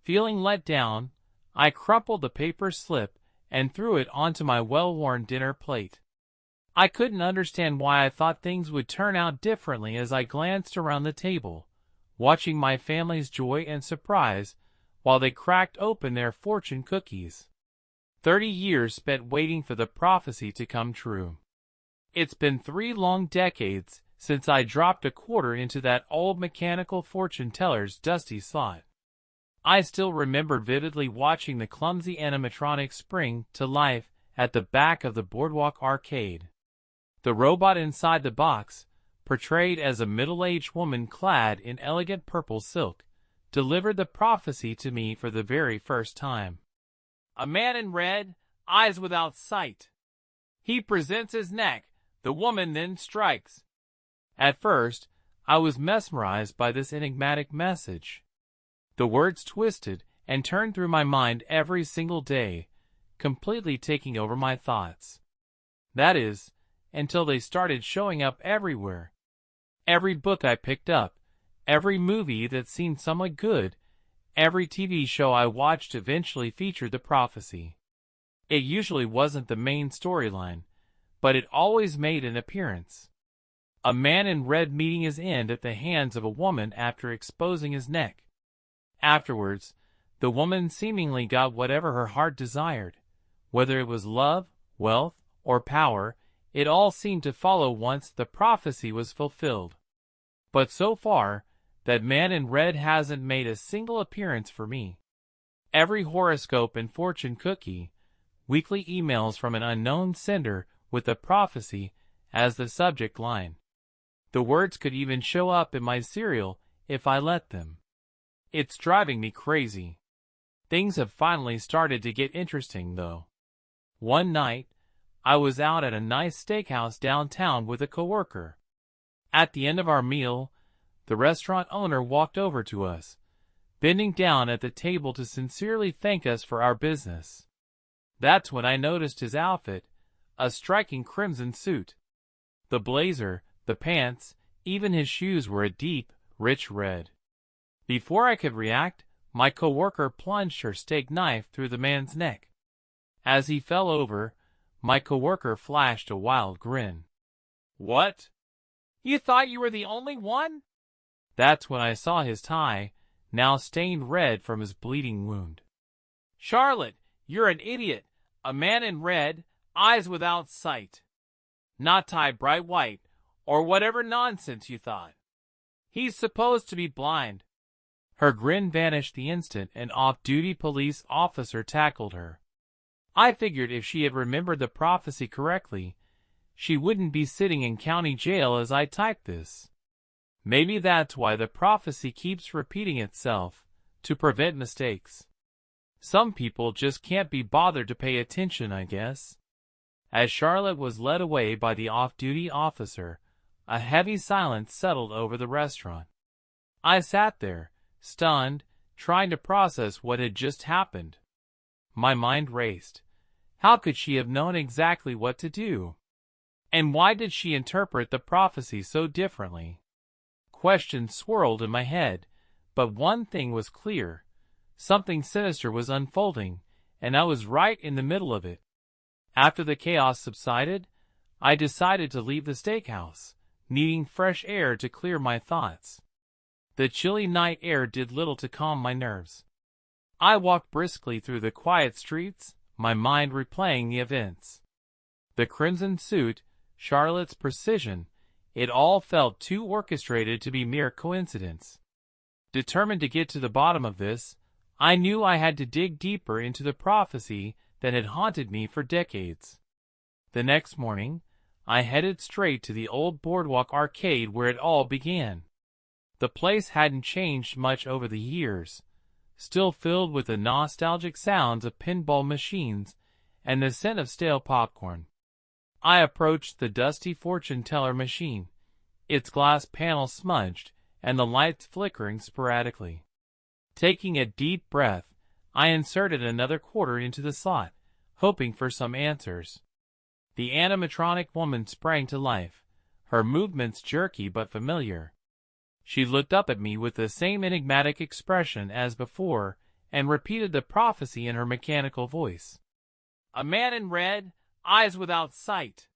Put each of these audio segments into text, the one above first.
Feeling let down, I crumpled the paper slip and threw it onto my well-worn dinner plate. I couldn't understand why I thought things would turn out differently as I glanced around the table, watching my family's joy and surprise while they cracked open their fortune cookies. 30 years spent waiting for the prophecy to come true. It's been 3 long decades since I dropped a quarter into that old mechanical fortune teller's dusty slot. I still remember vividly watching the clumsy animatronic spring to life at the back of the Boardwalk arcade. The robot inside the box, portrayed as a middle-aged woman clad in elegant purple silk, delivered the prophecy to me for the very first time. A man in red, eyes without sight. He presents his neck, the woman then strikes. At first, I was mesmerized by this enigmatic message. The words twisted and turned through my mind every single day, completely taking over my thoughts. That is, until they started showing up everywhere. Every book I picked up, every movie that seemed somewhat good, every TV show I watched eventually featured the prophecy. It usually wasn't the main storyline, but it always made an appearance. A man in red meeting his end at the hands of a woman after exposing his neck. Afterwards, the woman seemingly got whatever her heart desired. Whether it was love, wealth, or power, it all seemed to follow once the prophecy was fulfilled. But so far, that man in red hasn't made a single appearance for me. Every horoscope and fortune cookie, weekly emails from an unknown sender with the prophecy as the subject line. The words could even show up in my cereal if I let them. It's driving me crazy. Things have finally started to get interesting, though. One night, I was out at a nice steakhouse downtown with a coworker. At the end of our meal, the restaurant owner walked over to us, bending down at the table to sincerely thank us for our business. That's when I noticed his outfit, a striking crimson suit. The blazer, the pants, even his shoes were a deep, rich red. Before I could react, my coworker plunged her steak knife through the man's neck. As he fell over, my coworker flashed a wild grin. "What? You thought you were the only one?" That's when I saw his tie, now stained red from his bleeding wound. "Charlotte, you're an idiot. A man in red, eyes without sight. Not tie bright white, or whatever nonsense you thought. He's supposed to be blind." Her grin vanished the instant an off-duty police officer tackled her. I figured if she had remembered the prophecy correctly, she wouldn't be sitting in county jail as I typed this. Maybe that's why the prophecy keeps repeating itself, to prevent mistakes. Some people just can't be bothered to pay attention, I guess. As Charlotte was led away by the off-duty officer, a heavy silence settled over the restaurant. I sat there, stunned, trying to process what had just happened. My mind raced. How could she have known exactly what to do? And why did she interpret the prophecy so differently? Questions swirled in my head, but one thing was clear. Something sinister was unfolding, and I was right in the middle of it. After the chaos subsided, I decided to leave the steakhouse, needing fresh air to clear my thoughts. The chilly night air did little to calm my nerves. I walked briskly through the quiet streets, my mind replaying the events. The crimson suit, Charlotte's precision, it all felt too orchestrated to be mere coincidence. Determined to get to the bottom of this, I knew I had to dig deeper into the prophecy that had haunted me for decades. The next morning, I headed straight to the old Boardwalk arcade where it all began. The place hadn't changed much over the years, still filled with the nostalgic sounds of pinball machines and the scent of stale popcorn. I approached the dusty fortune teller machine, its glass panel smudged and the lights flickering sporadically. Taking a deep breath, I inserted another quarter into the slot, hoping for some answers. The animatronic woman sprang to life, her movements jerky but familiar. She looked up at me with the same enigmatic expression as before, and repeated the prophecy in her mechanical voice. A man in red, eyes without sight.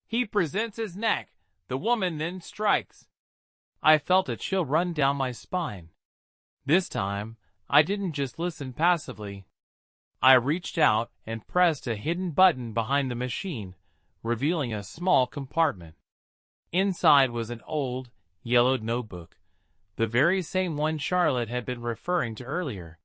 He presents his neck, the woman then strikes. I felt a chill run down my spine. This time, I didn't just listen passively. I reached out and pressed a hidden button behind the machine, revealing a small compartment. Inside was an old, yellowed notebook, the very same one Charlotte had been referring to earlier.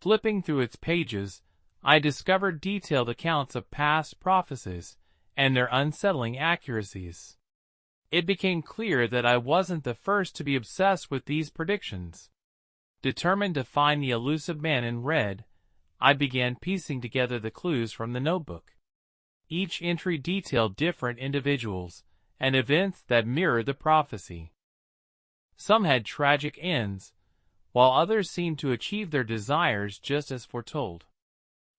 Flipping through its pages, I discovered detailed accounts of past prophecies and their unsettling accuracies. It became clear that I wasn't the first to be obsessed with these predictions. Determined to find the elusive man in red, I began piecing together the clues from the notebook. Each entry detailed different individuals and events that mirrored the prophecy. Some had tragic ends, while others seemed to achieve their desires just as foretold.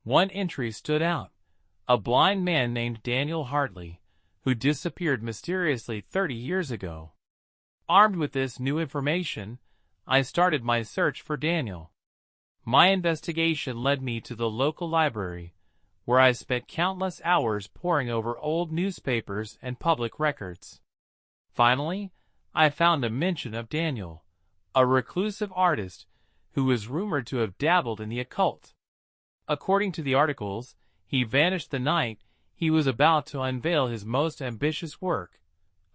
One entry stood out: a blind man named Daniel Hartley, who disappeared mysteriously 30 years ago. Armed with this new information, I started my search for Daniel. My investigation led me to the local library, where I spent countless hours poring over old newspapers and public records. Finally, I found a mention of Daniel, a reclusive artist who was rumored to have dabbled in the occult. According to the articles, he vanished the night he was about to unveil his most ambitious work,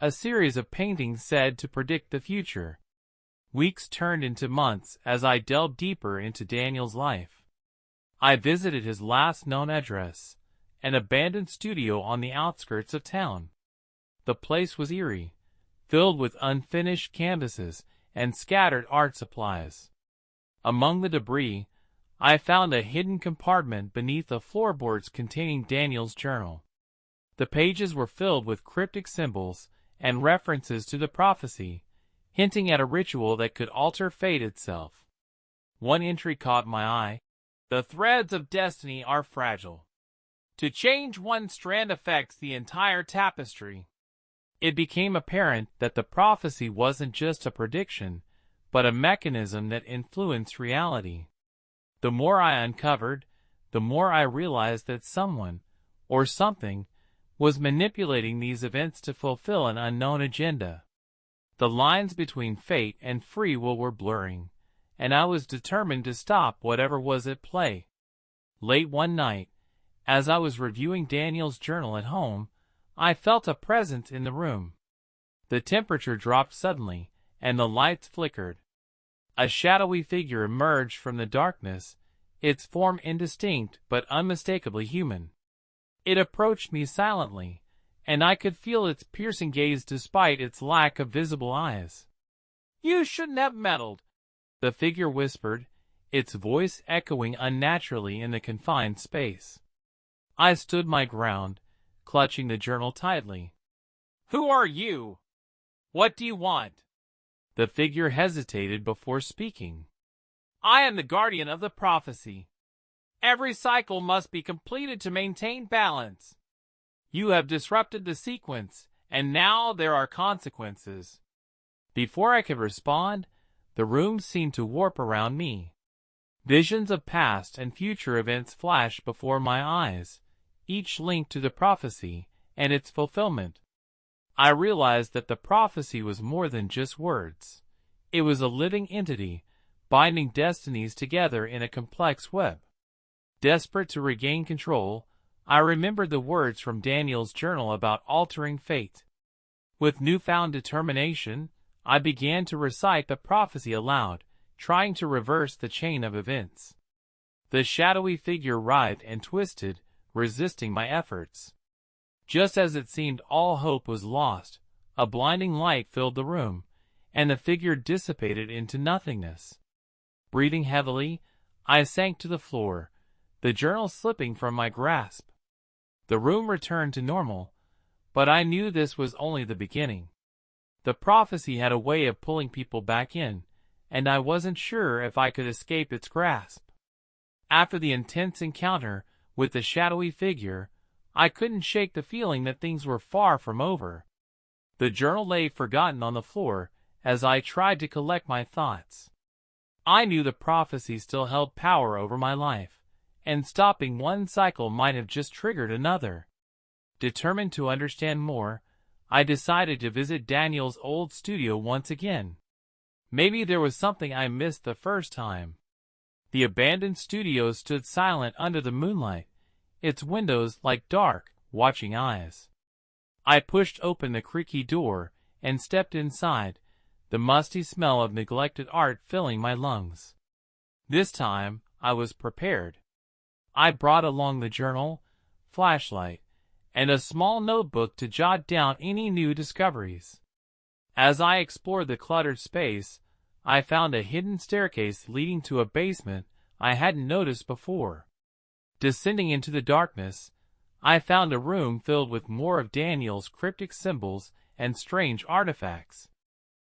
a series of paintings said to predict the future. Weeks turned into months as I delved deeper into Daniel's life. I visited his last known address, an abandoned studio on the outskirts of town. The place was eerie, filled with unfinished canvases and scattered art supplies. Among the debris, I found a hidden compartment beneath the floorboards containing Daniel's journal. The pages were filled with cryptic symbols and references to the prophecy, hinting at a ritual that could alter fate itself. One entry caught my eye: "The threads of destiny are fragile. To change one strand affects the entire tapestry." It became apparent that the prophecy wasn't just a prediction, but a mechanism that influenced reality. The more I uncovered, the more I realized that someone, or something, was manipulating these events to fulfill an unknown agenda. The lines between fate and free will were blurring, and I was determined to stop whatever was at play. Late one night, as I was reviewing Daniel's journal at home, I felt a presence in the room. The temperature dropped suddenly, and the lights flickered. A shadowy figure emerged from the darkness, its form indistinct but unmistakably human. It approached me silently, and I could feel its piercing gaze despite its lack of visible eyes. "You shouldn't have meddled," the figure whispered, its voice echoing unnaturally in the confined space. I stood my ground, clutching the journal tightly. "Who are you? What do you want?" The figure hesitated before speaking. "I am the guardian of the prophecy. Every cycle must be completed to maintain balance. You have disrupted the sequence, and now there are consequences." Before I could respond, the room seemed to warp around me. Visions of past and future events flashed before my eyes, each linked to the prophecy and its fulfillment. I realized that the prophecy was more than just words. It was a living entity, binding destinies together in a complex web. Desperate to regain control, I remembered the words from Daniel's journal about altering fate. With newfound determination, I began to recite the prophecy aloud, trying to reverse the chain of events. The shadowy figure writhed and twisted, resisting my efforts. Just as it seemed all hope was lost, a blinding light filled the room, and the figure dissipated into nothingness. Breathing heavily, I sank to the floor, the journal slipping from my grasp. The room returned to normal, but I knew this was only the beginning. The prophecy had a way of pulling people back in, and I wasn't sure if I could escape its grasp. After the intense encounter with the shadowy figure, I couldn't shake the feeling that things were far from over. The journal lay forgotten on the floor as I tried to collect my thoughts. I knew the prophecy still held power over my life, and stopping one cycle might have just triggered another. Determined to understand more, I decided to visit Daniel's old studio once again. Maybe there was something I missed the first time. The abandoned studio stood silent under the moonlight, its windows like dark, watching eyes. I pushed open the creaky door and stepped inside, the musty smell of neglected art filling my lungs. This time, I was prepared. I brought along the journal, flashlight, and a small notebook to jot down any new discoveries. As I explored the cluttered space, I found a hidden staircase leading to a basement I hadn't noticed before. Descending into the darkness, I found a room filled with more of Daniel's cryptic symbols and strange artifacts.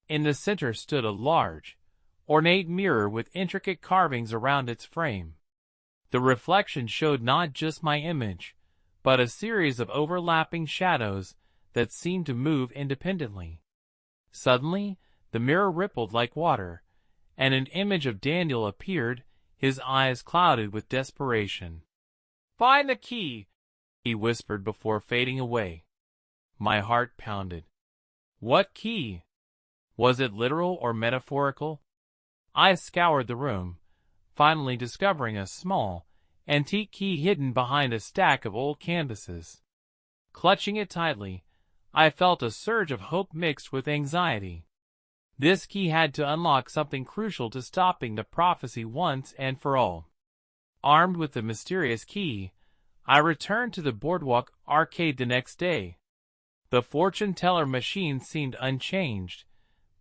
In the center stood a large, ornate mirror with intricate carvings around its frame. The reflection showed not just my image, but a series of overlapping shadows that seemed to move independently. Suddenly, the mirror rippled like water, and an image of Daniel appeared, his eyes clouded with desperation. "Find the key," he whispered before fading away. My heart pounded. What key? Was it literal or metaphorical? I scoured the room, finally discovering a small, antique key hidden behind a stack of old canvases. Clutching it tightly, I felt a surge of hope mixed with anxiety. This key had to unlock something crucial to stopping the prophecy once and for all. Armed with the mysterious key, I returned to the boardwalk arcade the next day. The fortune teller machine seemed unchanged,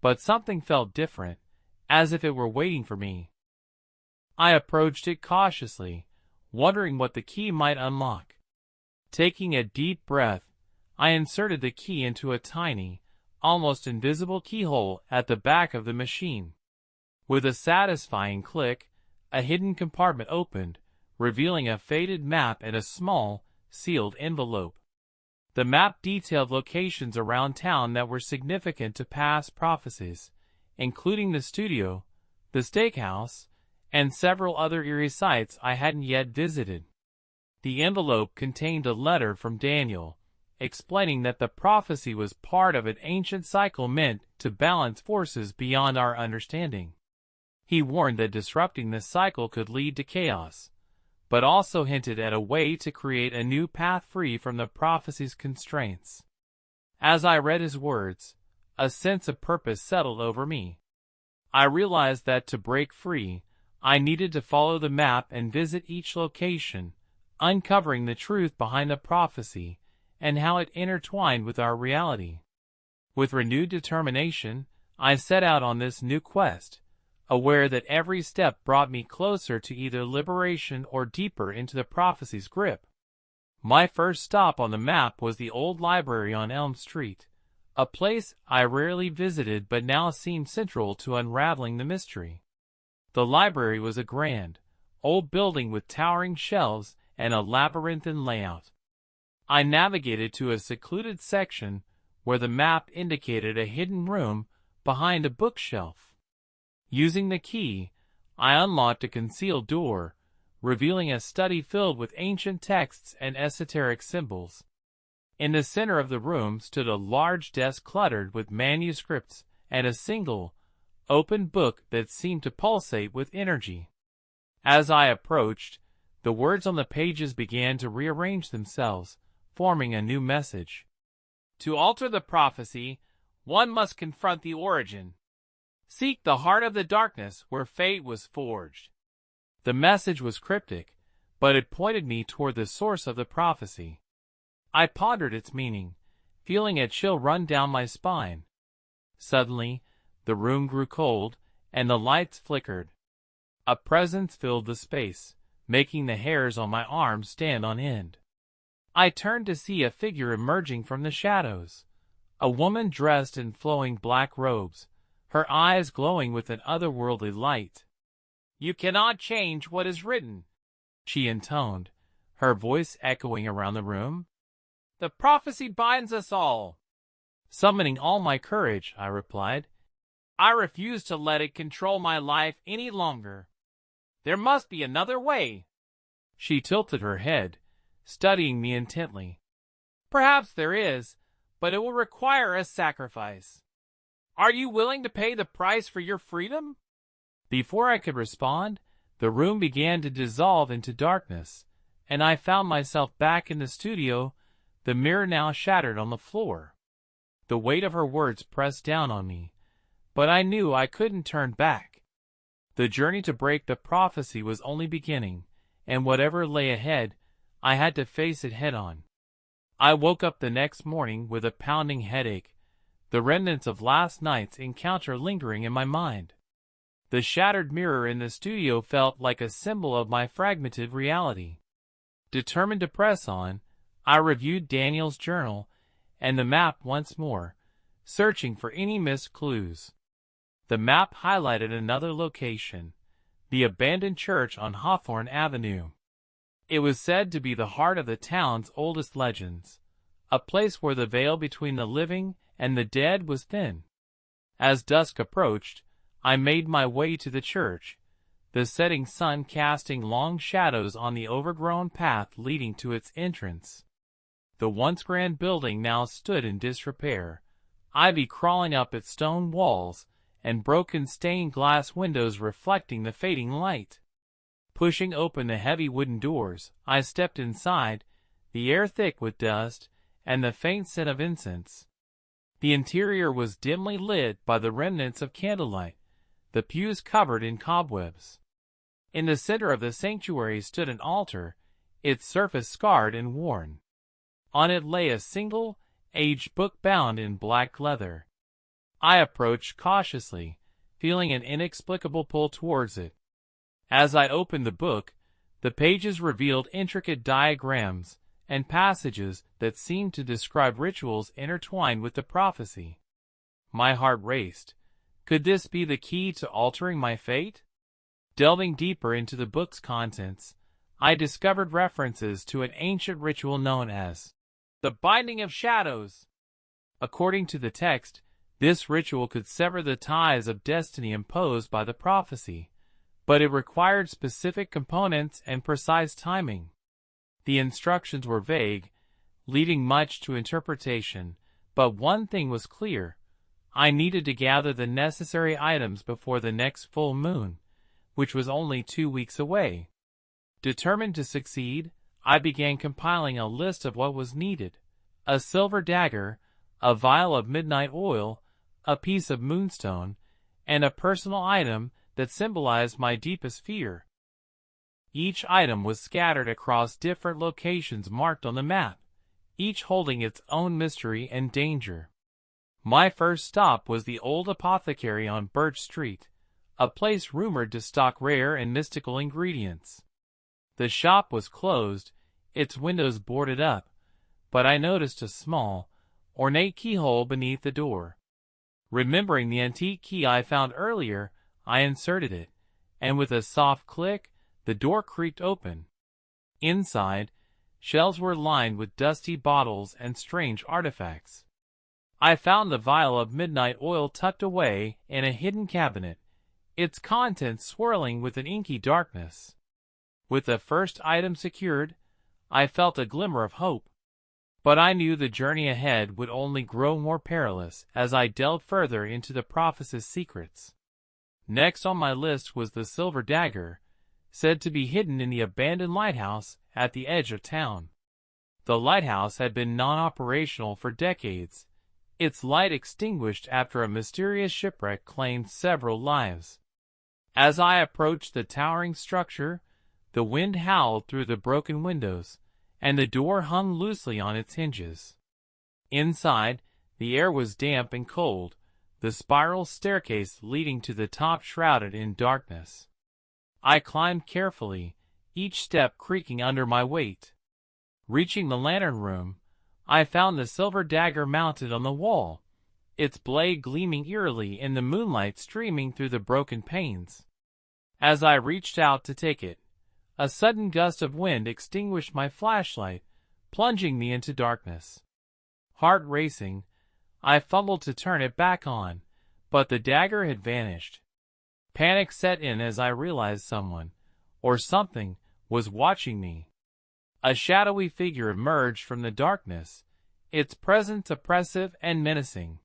but something felt different, as if it were waiting for me. I approached it cautiously, wondering what the key might unlock. Taking a deep breath, I inserted the key into a tiny, almost invisible keyhole at the back of the machine. With a satisfying click, a hidden compartment opened, revealing a faded map and a small, sealed envelope. The map detailed locations around town that were significant to past prophecies, including the studio, the steakhouse, and several other eerie sites I hadn't yet visited. The envelope contained a letter from Daniel, explaining that the prophecy was part of an ancient cycle meant to balance forces beyond our understanding. He warned that disrupting this cycle could lead to chaos, but also hinted at a way to create a new path free from the prophecy's constraints. As I read his words, a sense of purpose settled over me. I realized that to break free, I needed to follow the map and visit each location, uncovering the truth behind the prophecy and how it intertwined with our reality. With renewed determination, I set out on this new quest, aware that every step brought me closer to either liberation or deeper into the prophecy's grip. My first stop on the map was the old library on Elm Street, a place I rarely visited but now seemed central to unraveling the mystery. The library was a grand, old building with towering shelves and a labyrinthine layout. I navigated to a secluded section where the map indicated a hidden room behind a bookshelf. Using the key, I unlocked a concealed door, revealing a study filled with ancient texts and esoteric symbols. In the center of the room stood a large desk cluttered with manuscripts and a single, open book that seemed to pulsate with energy. As I approached, the words on the pages began to rearrange themselves, forming a new message. To alter the prophecy, one must confront the origin. Seek the heart of the darkness where fate was forged. The message was cryptic, but it pointed me toward the source of the prophecy. I pondered its meaning, feeling a chill run down my spine. Suddenly, the room grew cold, and the lights flickered. A presence filled the space, making the hairs on my arms stand on end. I turned to see a figure emerging from the shadows. A woman dressed in flowing black robes, her eyes glowing with an otherworldly light. "You cannot change what is written," she intoned, her voice echoing around the room. "The prophecy binds us all." Summoning all my courage, I replied, I refuse to let it control my life any longer. There must be another way. She tilted her head, studying me intently. Perhaps there is, but it will require a sacrifice. Are you willing to pay the price for your freedom? Before I could respond, the room began to dissolve into darkness, and I found myself back in the studio, the mirror now shattered on the floor. The weight of her words pressed down on me, but I knew I couldn't turn back. The journey to break the prophecy was only beginning, and whatever lay ahead, I had to face it head-on. I woke up the next morning with a pounding headache, the remnants of last night's encounter lingering in my mind. The shattered mirror in the studio felt like a symbol of my fragmented reality. Determined to press on, I reviewed Daniel's journal and the map once more, searching for any missed clues. The map highlighted another location, the abandoned church on Hawthorne Avenue. It was said to be the heart of the town's oldest legends, a place where the veil between the living and the dead was thin. As dusk approached, I made my way to the church, the setting sun casting long shadows on the overgrown path leading to its entrance. The once grand building now stood in disrepair, ivy crawling up its stone walls, and broken stained glass windows reflecting the fading light. Pushing open the heavy wooden doors, I stepped inside, the air thick with dust and the faint scent of incense. The interior was dimly lit by the remnants of candlelight, the pews covered in cobwebs. In the center of the sanctuary stood an altar, its surface scarred and worn. On it lay a single, aged book bound in black leather. I approached cautiously, feeling an inexplicable pull towards it. As I opened the book, the pages revealed intricate diagrams and passages that seemed to describe rituals intertwined with the prophecy. My heart raced. Could this be the key to altering my fate? Delving deeper into the book's contents, I discovered references to an ancient ritual known as the Binding of Shadows. According to the text, this ritual could sever the ties of destiny imposed by the prophecy, but it required specific components and precise timing. The instructions were vague, leaving much to interpretation, but one thing was clear. I needed to gather the necessary items before the next full moon, which was only 2 weeks away. Determined to succeed, I began compiling a list of what was needed: a silver dagger, a vial of midnight oil, a piece of moonstone, and a personal item that symbolized my deepest fear. Each item was scattered across different locations marked on the map, each holding its own mystery and danger. My first stop was the old apothecary on Birch Street, a place rumored to stock rare and mystical ingredients. The shop was closed, its windows boarded up, but I noticed a small, ornate keyhole beneath the door. Remembering the antique key I found earlier, I inserted it, and with a soft click, the door creaked open. Inside, shelves were lined with dusty bottles and strange artifacts. I found the vial of midnight oil tucked away in a hidden cabinet, its contents swirling with an inky darkness. With the first item secured, I felt a glimmer of hope. But I knew the journey ahead would only grow more perilous as I delved further into the prophecy's secrets. Next on my list was the silver dagger, said to be hidden in the abandoned lighthouse at the edge of town. The lighthouse had been non-operational for decades, its light extinguished after a mysterious shipwreck claimed several lives. As I approached the towering structure, the wind howled through the broken windows, and the door hung loosely on its hinges. Inside, the air was damp and cold, the spiral staircase leading to the top shrouded in darkness. I climbed carefully, each step creaking under my weight. Reaching the lantern room, I found the silver dagger mounted on the wall, its blade gleaming eerily in the moonlight streaming through the broken panes. As I reached out to take it, a sudden gust of wind extinguished my flashlight, plunging me into darkness. Heart racing, I fumbled to turn it back on, but the dagger had vanished. Panic set in as I realized someone, or something, was watching me. A shadowy figure emerged from the darkness, its presence oppressive and menacing.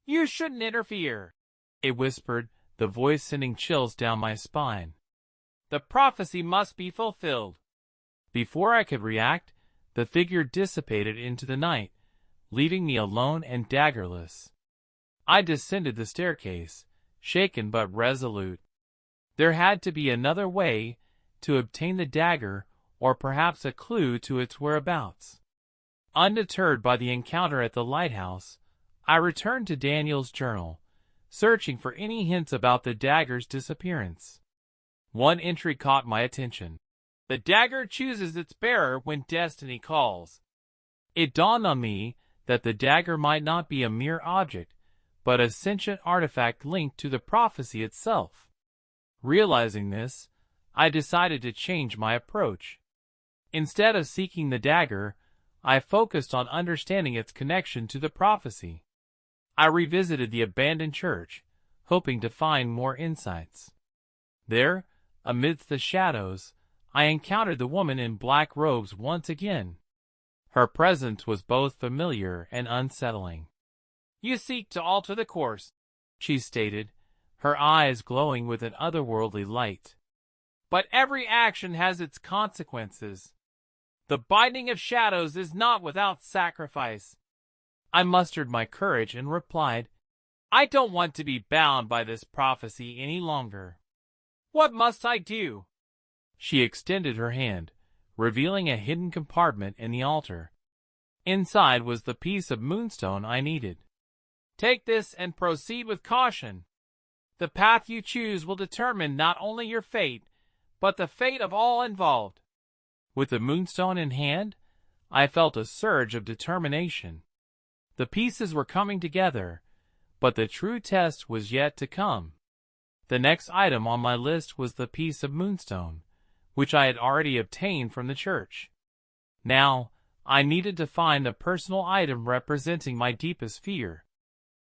"You shouldn't interfere," it whispered, the voice sending chills down my spine. "The prophecy must be fulfilled." Before I could react, the figure dissipated into the night, leaving me alone and daggerless. I descended the staircase, shaken but resolute. There had to be another way to obtain the dagger, or perhaps a clue to its whereabouts. Undeterred by the encounter at the lighthouse, I returned to Daniel's journal, searching for any hints about the dagger's disappearance. One entry caught my attention. "The dagger chooses its bearer when destiny calls." It dawned on me that the dagger might not be a mere object, but a sentient artifact linked to the prophecy itself. Realizing this, I decided to change my approach. Instead of seeking the dagger, I focused on understanding its connection to the prophecy. I revisited the abandoned church, hoping to find more insights. There, amidst the shadows, I encountered the woman in black robes once again. Her presence was both familiar and unsettling. "You seek to alter the course," she stated, her eyes glowing with an otherworldly light. "But every action has its consequences. The binding of shadows is not without sacrifice." I mustered my courage and replied, "I don't want to be bound by this prophecy any longer. What must I do?" She extended her hand, revealing a hidden compartment in the altar. Inside was the piece of moonstone I needed. "Take this and proceed with caution. The path you choose will determine not only your fate, but the fate of all involved." With the moonstone in hand, I felt a surge of determination. The pieces were coming together, but the true test was yet to come. The next item on my list was the piece of moonstone, which I had already obtained from the church. Now, I needed to find the personal item representing my deepest fear.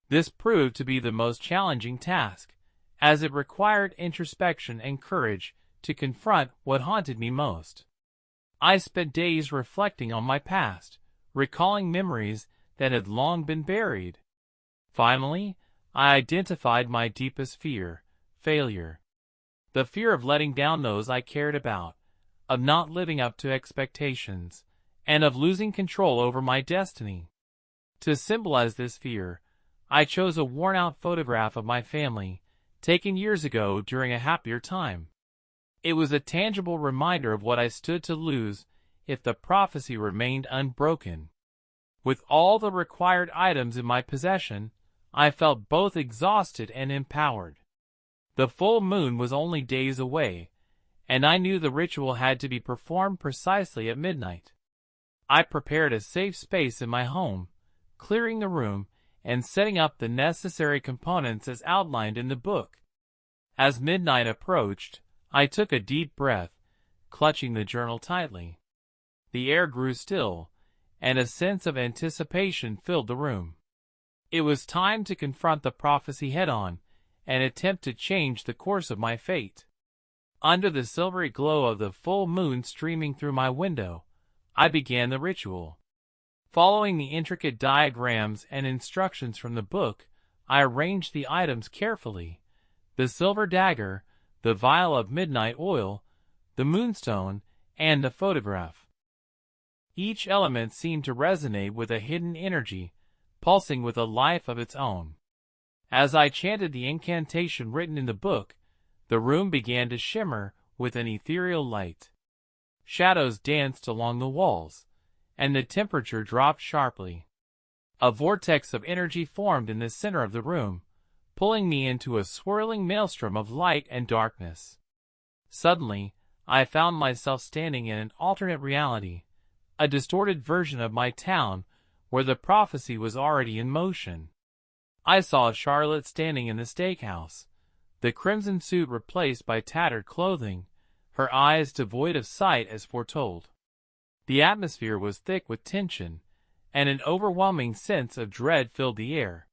This proved to be the most challenging task, as it required introspection and courage to confront what haunted me most. I spent days reflecting on my past, recalling memories that had long been buried. Finally, I identified my deepest fear: failure. The fear of letting down those I cared about, of not living up to expectations, and of losing control over my destiny. To symbolize this fear, I chose a worn-out photograph of my family, taken years ago during a happier time. It was a tangible reminder of what I stood to lose if the prophecy remained unbroken. With all the required items in my possession, I felt both exhausted and empowered. The full moon was only days away, and I knew the ritual had to be performed precisely at midnight. I prepared a safe space in my home, clearing the room and setting up the necessary components as outlined in the book. As midnight approached, I took a deep breath, clutching the journal tightly. The air grew still, and a sense of anticipation filled the room. It was time to confront the prophecy head-on and attempt to change the course of my fate. Under the silvery glow of the full moon streaming through my window, I began the ritual. Following the intricate diagrams and instructions from the book, I arranged the items carefully: the silver dagger, the vial of midnight oil, the moonstone, and the photograph. Each element seemed to resonate with a hidden energy, pulsing with a life of its own. As I chanted the incantation written in the book, the room began to shimmer with an ethereal light. Shadows danced along the walls, and the temperature dropped sharply. A vortex of energy formed in the center of the room, pulling me into a swirling maelstrom of light and darkness. Suddenly, I found myself standing in an alternate reality, a distorted version of my town where the prophecy was already in motion. I saw Charlotte standing in the steakhouse, the crimson suit replaced by tattered clothing, her eyes devoid of sight as foretold. The atmosphere was thick with tension, and an overwhelming sense of dread filled the air.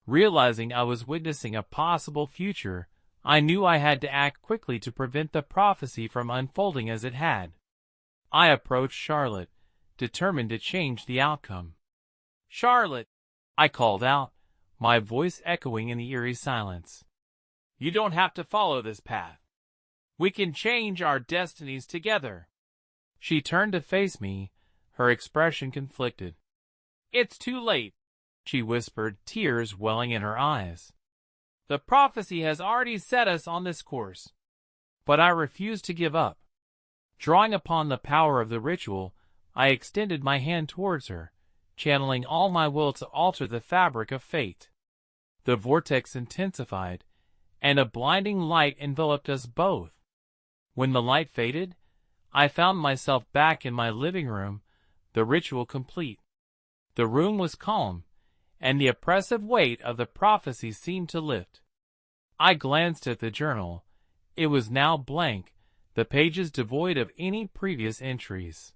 Realizing I was witnessing a possible future, I knew I had to act quickly to prevent the prophecy from unfolding as it had. I approached Charlotte, determined to change the outcome. "Charlotte," I called out, my voice echoing in the eerie silence. "You don't have to follow this path. We can change our destinies together." She turned to face me, her expression conflicted. "It's too late," she whispered, tears welling in her eyes. "The prophecy has already set us on this course." But I refused to give up. Drawing upon the power of the ritual, I extended my hand towards her, channeling all my will to alter the fabric of fate. The vortex intensified, and a blinding light enveloped us both. When the light faded, I found myself back in my living room, the ritual complete. The room was calm, and the oppressive weight of the prophecy seemed to lift. I glanced at the journal. It was now blank, the pages devoid of any previous entries.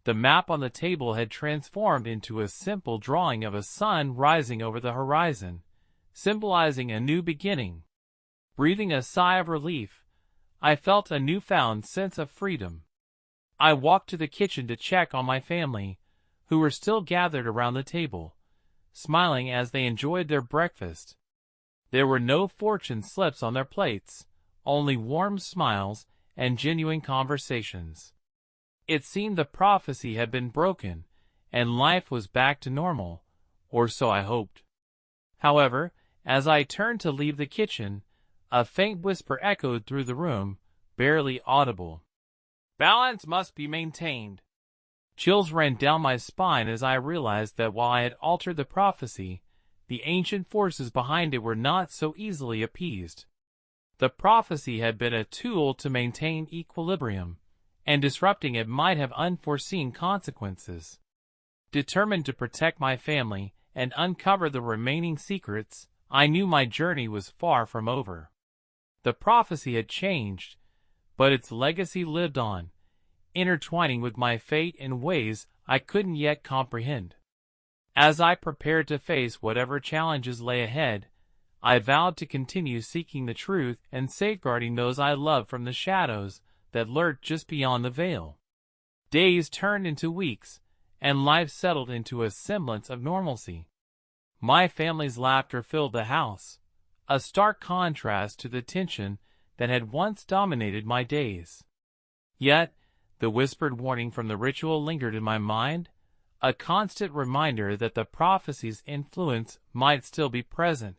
The map on the table had transformed into a simple drawing of a sun rising over the horizon, symbolizing a new beginning. Breathing a sigh of relief, I felt a newfound sense of freedom. I walked to the kitchen to check on my family, who were still gathered around the table, smiling as they enjoyed their breakfast. There were no fortune slips on their plates, only warm smiles and genuine conversations. It seemed the prophecy had been broken, and life was back to normal, or so I hoped. However, as I turned to leave the kitchen, a faint whisper echoed through the room, barely audible. "Balance must be maintained." Chills ran down my spine as I realized that while I had altered the prophecy, the ancient forces behind it were not so easily appeased. The prophecy had been a tool to maintain equilibrium, and disrupting it might have unforeseen consequences. Determined to protect my family and uncover the remaining secrets, I knew my journey was far from over. The prophecy had changed, but its legacy lived on, intertwining with my fate in ways I couldn't yet comprehend. As I prepared to face whatever challenges lay ahead, I vowed to continue seeking the truth and safeguarding those I loved from the shadows that lurked just beyond the veil. Days turned into weeks, and life settled into a semblance of normalcy. My family's laughter filled the house, a stark contrast to the tension that had once dominated my days. Yet, the whispered warning from the ritual lingered in my mind, a constant reminder that the prophecy's influence might still be present.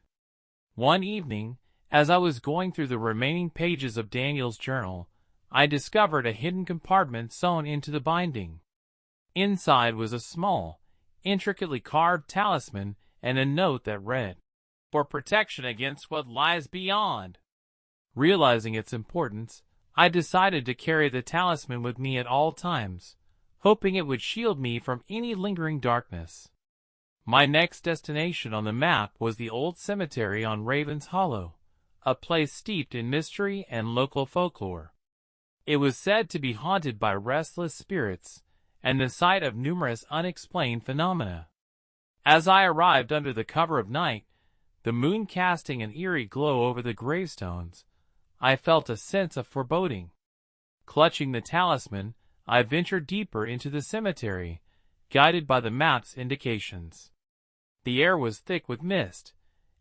One evening, as I was going through the remaining pages of Daniel's journal, I discovered a hidden compartment sewn into the binding. Inside was a small, intricately carved talisman and a note that read, "For protection against what lies beyond." Realizing its importance, I decided to carry the talisman with me at all times, hoping it would shield me from any lingering darkness. My next destination on the map was the old cemetery on Raven's Hollow, a place steeped in mystery and local folklore. It was said to be haunted by restless spirits and the site of numerous unexplained phenomena. As I arrived under the cover of night, the moon casting an eerie glow over the gravestones, I felt a sense of foreboding. Clutching the talisman, I ventured deeper into the cemetery, guided by the map's indications. The air was thick with mist,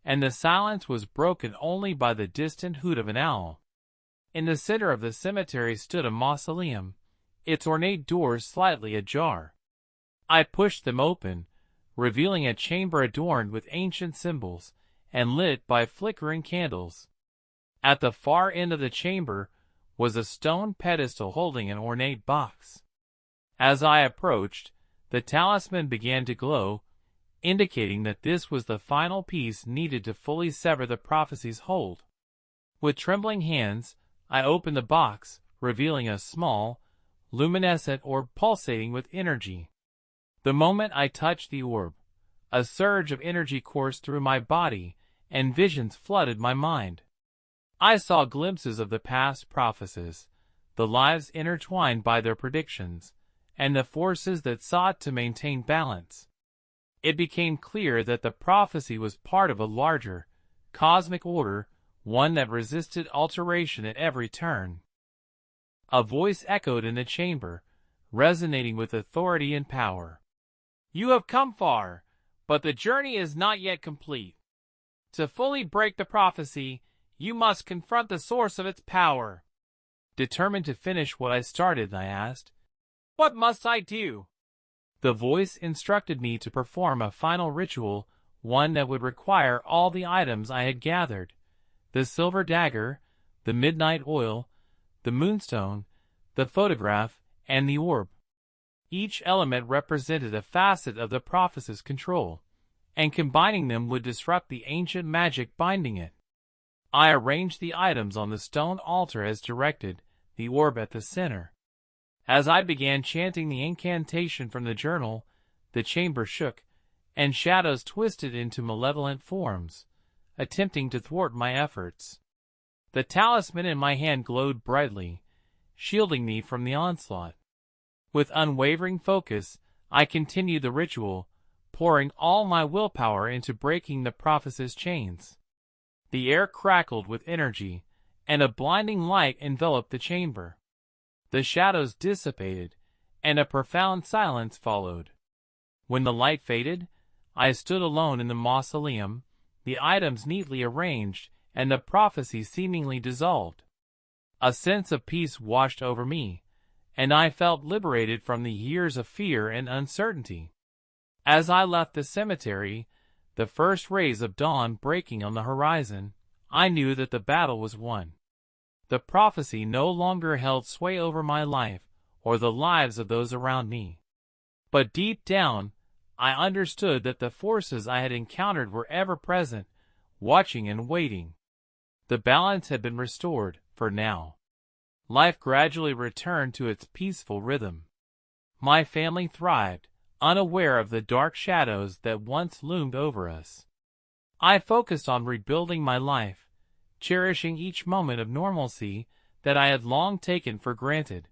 and the silence was broken only by the distant hoot of an owl. In the center of the cemetery stood a mausoleum, its ornate doors slightly ajar. I pushed them open, revealing a chamber adorned with ancient symbols and lit by flickering candles. At the far end of the chamber was a stone pedestal holding an ornate box. As I approached, the talisman began to glow, indicating that this was the final piece needed to fully sever the prophecy's hold. With trembling hands, I opened the box, revealing a small, luminescent orb pulsating with energy. The moment I touched the orb, a surge of energy coursed through my body, and visions flooded my mind. I saw glimpses of the past prophecies, the lives intertwined by their predictions, and the forces that sought to maintain balance. It became clear that the prophecy was part of a larger, cosmic order, one that resisted alteration at every turn. A voice echoed in the chamber, resonating with authority and power. You have come far, but the journey is not yet complete. To fully break the prophecy, you must confront the source of its power. Determined to finish what I started, I asked, what must I do? The voice instructed me to perform a final ritual, one that would require all the items I had gathered: the silver dagger, the midnight oil, the moonstone, the photograph, and the orb. Each element represented a facet of the prophecy's control, and combining them would disrupt the ancient magic binding it. I arranged the items on the stone altar as directed, the orb at the center. As I began chanting the incantation from the journal, the chamber shook, and shadows twisted into malevolent forms, attempting to thwart my efforts. The talisman in my hand glowed brightly, shielding me from the onslaught. With unwavering focus, I continued the ritual, pouring all my willpower into breaking the prophecy's chains. The air crackled with energy, and a blinding light enveloped the chamber. The shadows dissipated, and a profound silence followed. When the light faded, I stood alone in the mausoleum, the items neatly arranged, and the prophecy seemingly dissolved. A sense of peace washed over me, and I felt liberated from the years of fear and uncertainty. As I left the cemetery, the first rays of dawn breaking on the horizon, I knew that the battle was won. The prophecy no longer held sway over my life or the lives of those around me. But deep down, I understood that the forces I had encountered were ever present, watching and waiting. The balance had been restored, for now. Life gradually returned to its peaceful rhythm. My family thrived, unaware of the dark shadows that once loomed over us. I focused on rebuilding my life, cherishing each moment of normalcy that I had long taken for granted.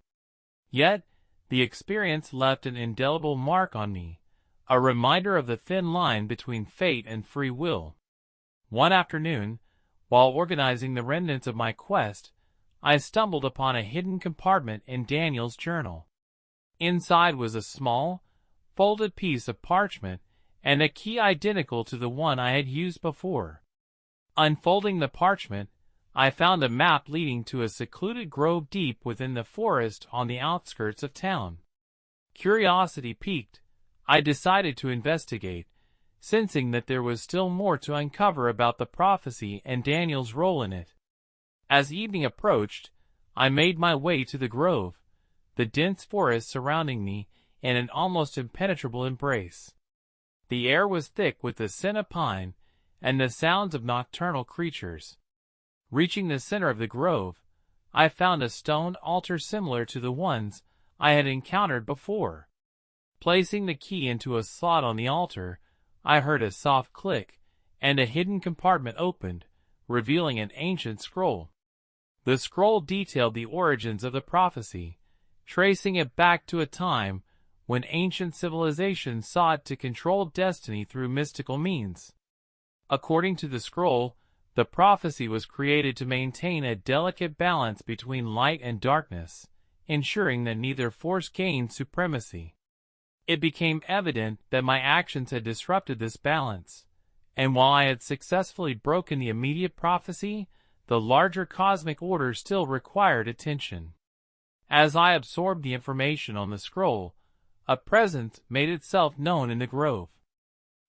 Yet, the experience left an indelible mark on me, a reminder of the thin line between fate and free will. One afternoon, while organizing the remnants of my quest, I stumbled upon a hidden compartment in Daniel's journal. Inside was a small, folded piece of parchment and a key identical to the one I had used before. Unfolding the parchment, I found a map leading to a secluded grove deep within the forest on the outskirts of town. Curiosity piqued, I decided to investigate, sensing that there was still more to uncover about the prophecy and Daniel's role in it. As evening approached, I made my way to the grove, the dense forest surrounding me in an almost impenetrable embrace. The air was thick with the scent of pine and the sounds of nocturnal creatures. Reaching the center of the grove, I found a stone altar similar to the ones I had encountered before. Placing the key into a slot on the altar, I heard a soft click, and a hidden compartment opened, revealing an ancient scroll. The scroll detailed the origins of the prophecy, tracing it back to a time when ancient civilizations sought to control destiny through mystical means. According to the scroll, the prophecy was created to maintain a delicate balance between light and darkness, ensuring that neither force gained supremacy. It became evident that my actions had disrupted this balance, and while I had successfully broken the immediate prophecy, the larger cosmic order still required attention. As I absorbed the information on the scroll, a presence made itself known in the grove.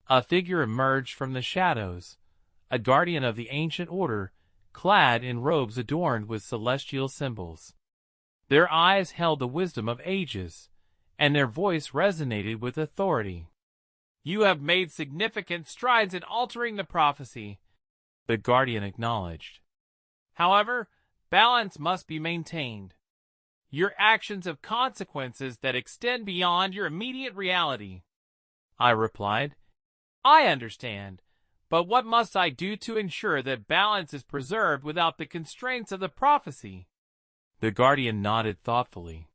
A figure emerged from the shadows, a guardian of the ancient order, clad in robes adorned with celestial symbols. Their eyes held the wisdom of ages, and their voice resonated with authority. You have made significant strides in altering the prophecy, the guardian acknowledged. However, balance must be maintained. Your actions have consequences that extend beyond your immediate reality. I replied, I understand, but what must I do to ensure that balance is preserved without the constraints of the prophecy? The guardian nodded thoughtfully.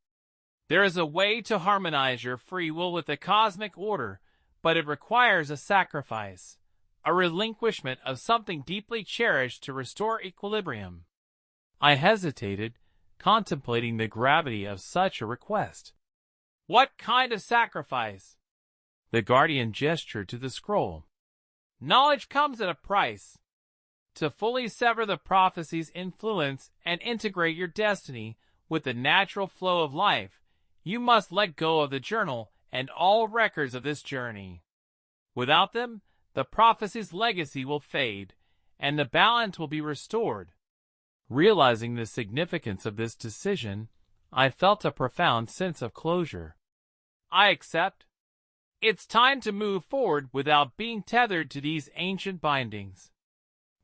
There is a way to harmonize your free will with the cosmic order, but it requires a sacrifice, a relinquishment of something deeply cherished to restore equilibrium. I hesitated, contemplating the gravity of such a request. What kind of sacrifice? The guardian gestured to the scroll. Knowledge comes at a price. To fully sever the prophecy's influence and integrate your destiny with the natural flow of life, you must let go of the journal and all records of this journey. Without them, the prophecy's legacy will fade, and the balance will be restored. Realizing the significance of this decision, I felt a profound sense of closure. I accept. It's time to move forward without being tethered to these ancient bindings.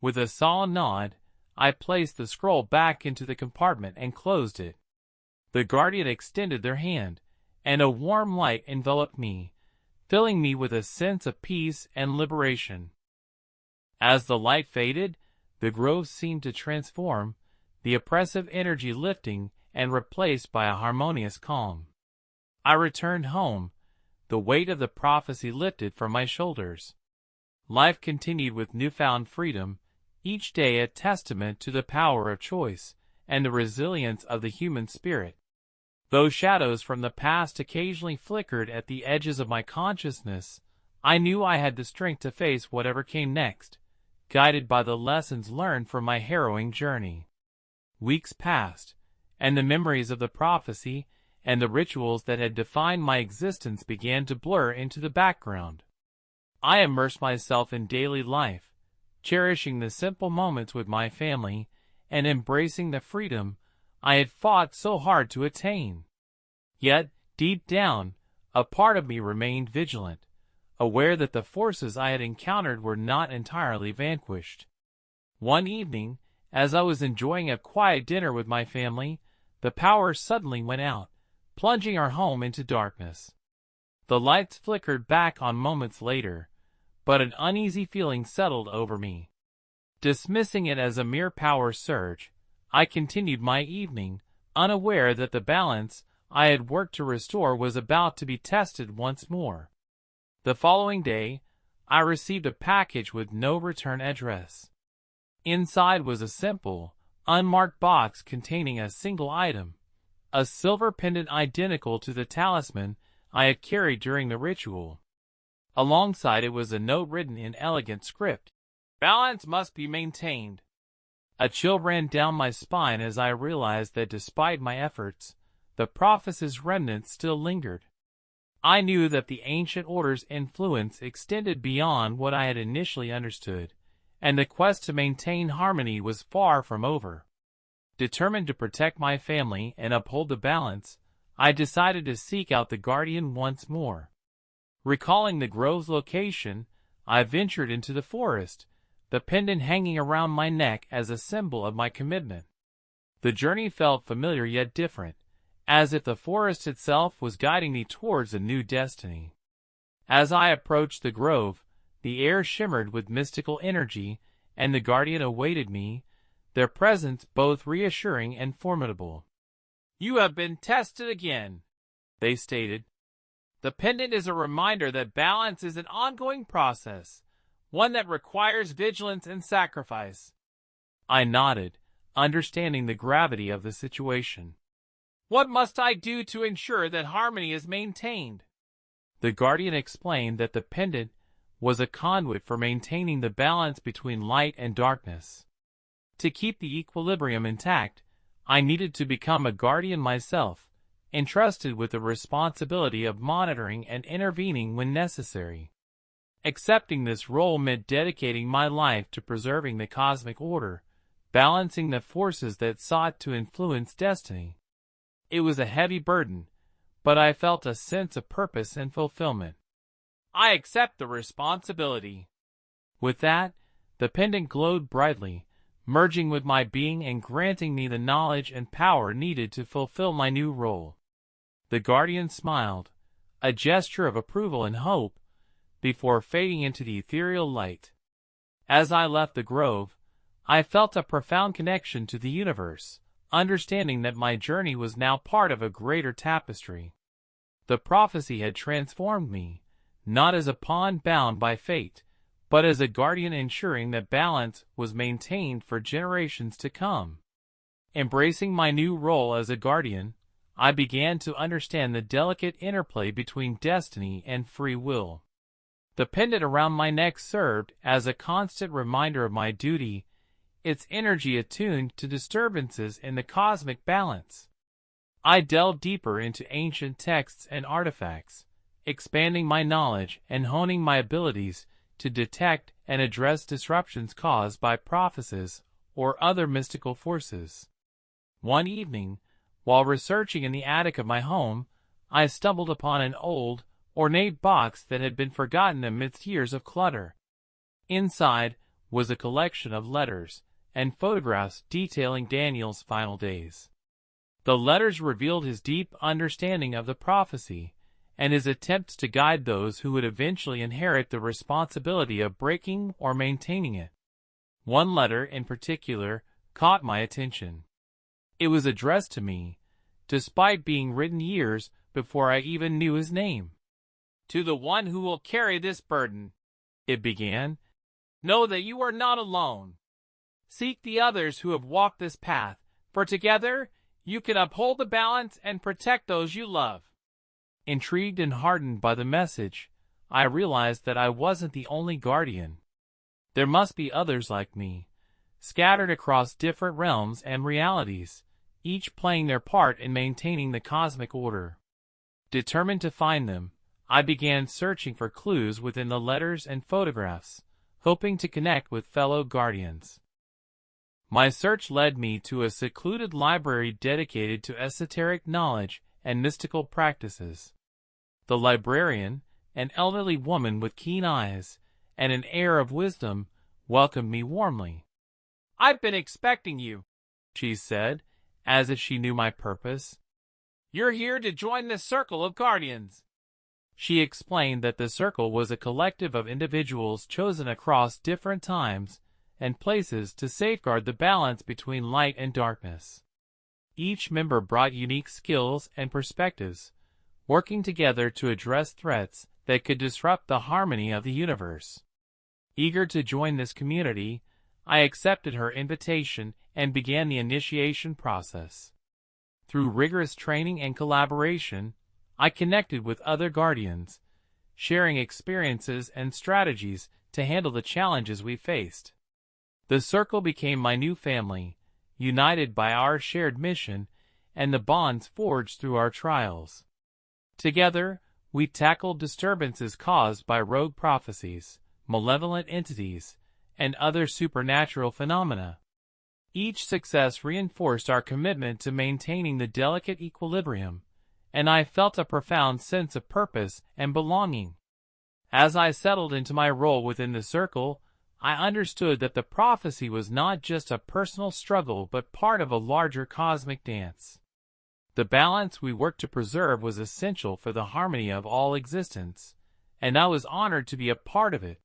With a solemn nod, I placed the scroll back into the compartment and closed it. The guardian extended their hand, and a warm light enveloped me, filling me with a sense of peace and liberation. As the light faded, the grove seemed to transform, the oppressive energy lifting and replaced by a harmonious calm. I returned home, the weight of the prophecy lifted from my shoulders. Life continued with newfound freedom, each day a testament to the power of choice and the resilience of the human spirit. Though shadows from the past occasionally flickered at the edges of my consciousness, I knew I had the strength to face whatever came next, guided by the lessons learned from my harrowing journey. Weeks passed, and the memories of the prophecy and the rituals that had defined my existence began to blur into the background. I immersed myself in daily life, cherishing the simple moments with my family and embracing the freedom I had fought so hard to attain. Yet, deep down, a part of me remained vigilant, aware that the forces I had encountered were not entirely vanquished. One evening, as I was enjoying a quiet dinner with my family, the power suddenly went out, plunging our home into darkness. The lights flickered back on moments later, but an uneasy feeling settled over me. Dismissing it as a mere power surge, I continued my evening, unaware that the balance I had worked to restore was about to be tested once more. The following day, I received a package with no return address. Inside was a simple, unmarked box containing a single item, a silver pendant identical to the talisman I had carried during the ritual. Alongside it was a note written in elegant script. Balance must be maintained. A chill ran down my spine as I realized that despite my efforts, the prophecy's remnants still lingered. I knew that the ancient order's influence extended beyond what I had initially understood, and the quest to maintain harmony was far from over. Determined to protect my family and uphold the balance, I decided to seek out the guardian once more. Recalling the grove's location, I ventured into the forest, the pendant hanging around my neck as a symbol of my commitment. The journey felt familiar yet different, as if the forest itself was guiding me towards a new destiny. As I approached the grove, the air shimmered with mystical energy, and the guardian awaited me, their presence both reassuring and formidable. You have been tested again, they stated. The pendant is a reminder that balance is an ongoing process, one that requires vigilance and sacrifice. I nodded, understanding the gravity of the situation. What must I do to ensure that harmony is maintained? The guardian explained that the pendant was a conduit for maintaining the balance between light and darkness. To keep the equilibrium intact, I needed to become a guardian myself, entrusted with the responsibility of monitoring and intervening when necessary. Accepting this role meant dedicating my life to preserving the cosmic order, balancing the forces that sought to influence destiny. It was a heavy burden, but I felt a sense of purpose and fulfillment. I accept the responsibility. With that, the pendant glowed brightly, merging with my being and granting me the knowledge and power needed to fulfill my new role. The guardian smiled, a gesture of approval and hope, before fading into the ethereal light. As I left the grove, I felt a profound connection to the universe, understanding that my journey was now part of a greater tapestry. The prophecy had transformed me, not as a pawn bound by fate, but as a guardian ensuring that balance was maintained for generations to come. Embracing my new role as a guardian, I began to understand the delicate interplay between destiny and free will. The pendant around my neck served as a constant reminder of my duty, its energy attuned to disturbances in the cosmic balance. I delved deeper into ancient texts and artifacts, expanding my knowledge and honing my abilities to detect and address disruptions caused by prophecies or other mystical forces. One evening, while researching in the attic of my home, I stumbled upon an old, ornate box that had been forgotten amidst years of clutter. Inside was a collection of letters and photographs detailing Daniel's final days. The letters revealed his deep understanding of the prophecy and his attempts to guide those who would eventually inherit the responsibility of breaking or maintaining it. One letter in particular caught my attention. It was addressed to me, despite being written years before I even knew his name. "To the one who will carry this burden," it began, "know that you are not alone. Seek the others who have walked this path, for together you can uphold the balance and protect those you love." Intrigued and heartened by the message, I realized that I wasn't the only guardian. There must be others like me, scattered across different realms and realities, each playing their part in maintaining the cosmic order. Determined to find them, I began searching for clues within the letters and photographs, hoping to connect with fellow guardians. My search led me to a secluded library dedicated to esoteric knowledge and mystical practices. The librarian, an elderly woman with keen eyes and an air of wisdom, welcomed me warmly. "I've been expecting you," she said, as if she knew my purpose. "You're here to join the Circle of Guardians." She explained that the circle was a collective of individuals chosen across different times and places to safeguard the balance between light and darkness. Each member brought unique skills and perspectives, working together to address threats that could disrupt the harmony of the universe. Eager to join this community, I accepted her invitation and began the initiation process. Through rigorous training and collaboration, I connected with other guardians, sharing experiences and strategies to handle the challenges we faced. The circle became my new family, united by our shared mission and the bonds forged through our trials. Together, we tackled disturbances caused by rogue prophecies, malevolent entities, and other supernatural phenomena. Each success reinforced our commitment to maintaining the delicate equilibrium, and I felt a profound sense of purpose and belonging. As I settled into my role within the circle, I understood that the prophecy was not just a personal struggle but part of a larger cosmic dance. The balance we worked to preserve was essential for the harmony of all existence, and I was honored to be a part of it.